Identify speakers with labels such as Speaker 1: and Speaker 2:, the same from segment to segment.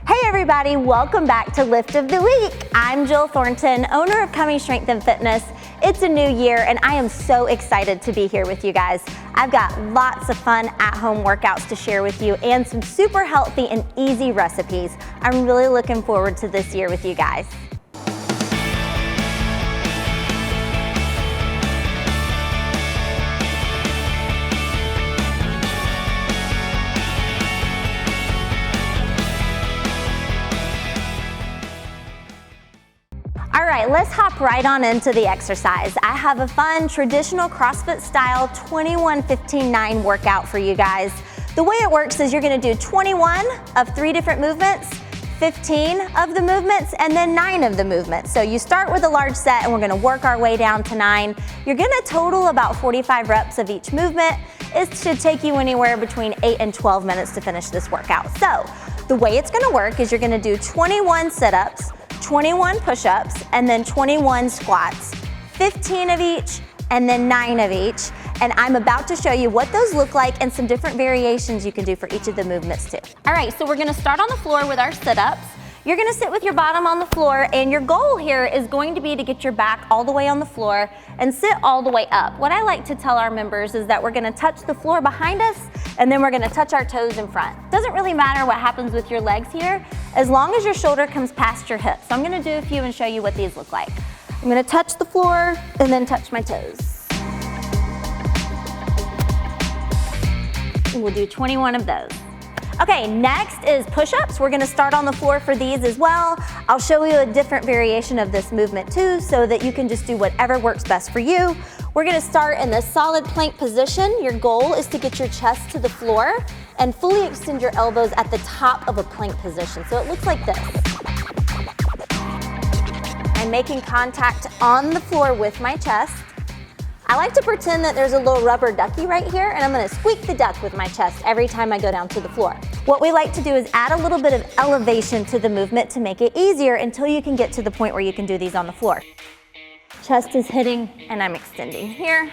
Speaker 1: Hey everybody, welcome back to Lift of the Week. I'm Jill Thornton, owner of Cumming Strength and Fitness. It's a new year and I am so excited to be here with you guys. I've got lots of fun at-home workouts to share with you and some super healthy and easy recipes. I'm really looking forward to this year with you guys. All right, let's hop right on into the exercise. I have a fun traditional CrossFit style 21-15-9 workout for you guys. The way it works is you're gonna do 21 of 3 different movements, 15 of the movements, and then 9 of the movements. So you start with a large set and we're gonna work our way down to 9. You're gonna total about 45 reps of each movement. It should take you anywhere between 8 and 12 minutes to finish this workout. So the way it's gonna work is you're gonna do 21 sit-ups, 21 push-ups, and then 21 squats, 15 of each, and then 9 of each. And I'm about to show you what those look like and some different variations you can do for each of the movements too. All right, so we're gonna start on the floor with our sit-ups. You're gonna sit with your bottom on the floor, and your goal here is going to be to get your back all the way on the floor and sit all the way up. What I like to tell our members is that we're gonna touch the floor behind us, and then we're gonna touch our toes in front. Doesn't really matter what happens with your legs here, as long as your shoulder comes past your hips. So I'm gonna do a few and show you what these look like. I'm gonna touch the floor and then touch my toes. And we'll do 21 of those. Okay, next is push-ups. We're gonna start on the floor for these as well. I'll show you a different variation of this movement too, so that you can just do whatever works best for you. We're gonna start in the solid plank position. Your goal is to get your chest to the floor and fully extend your elbows at the top of a plank position. So it looks like this. I'm making contact on the floor with my chest. I like to pretend that there's a little rubber ducky right here, and I'm gonna squeak the duck with my chest every time I go down to the floor. What we like to do is add a little bit of elevation to the movement to make it easier until you can get to the point where you can do these on the floor. Chest is hitting and I'm extending here.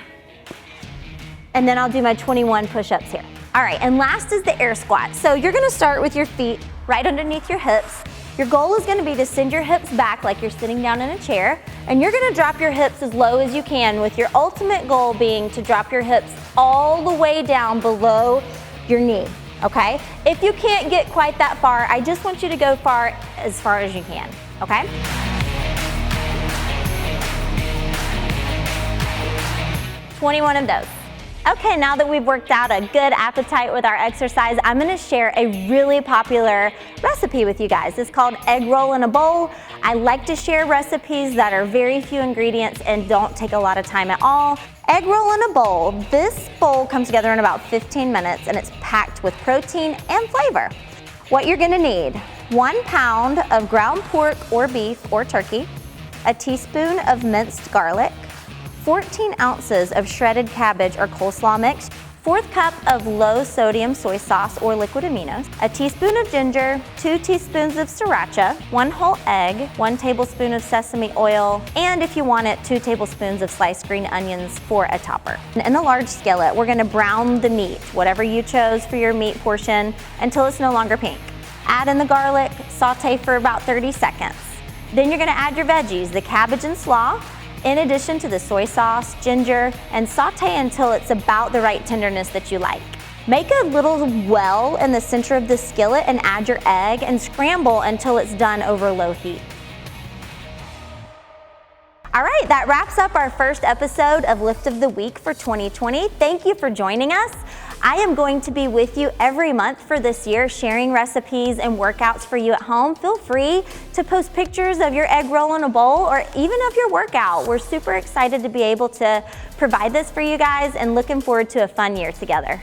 Speaker 1: And then I'll do my 21 push-ups here. All right, and last is the air squat. So you're gonna start with your feet right underneath your hips. Your goal is gonna be to send your hips back like you're sitting down in a chair, and you're gonna drop your hips as low as you can, with your ultimate goal being to drop your hips all the way down below your knee, okay? If you can't get quite that far, I just want you to go as far as you can, okay? "21 of those. Okay, now that we've worked out a good appetite with our exercise, I'm gonna share a really popular recipe with you guys. It's called egg roll in a bowl. I like to share recipes that are very few ingredients and don't take a lot of time at all. Egg roll in a bowl. This bowl comes together in about 15 minutes and it's packed with protein and flavor. What you're gonna need: 1 pound of ground pork or beef or turkey, a teaspoon of minced garlic, 14 ounces of shredded cabbage or coleslaw mix, 1/4 cup of low sodium soy sauce or liquid aminos, a teaspoon of ginger, 2 teaspoons of sriracha, 1 whole egg, 1 tablespoon of sesame oil, and if you want it, 2 tablespoons of sliced green onions for a topper. In a large skillet, we're gonna brown the meat, whatever you chose for your meat portion, until it's no longer pink. Add in the garlic, saute for about 30 seconds. Then you're gonna add your veggies, the cabbage and slaw, in addition to the soy sauce, ginger, and saute until it's about the right tenderness that you like. Make a little well in the center of the skillet and add your egg and scramble until it's done over low heat. All right, that wraps up our first episode of Lift of the Week for 2020. Thank you for joining us. I am going to be with you every month for this year, sharing recipes and workouts for you at home. Feel free to post pictures of your egg roll in a bowl or even of your workout. We're super excited to be able to provide this for you guys and looking forward to a fun year together.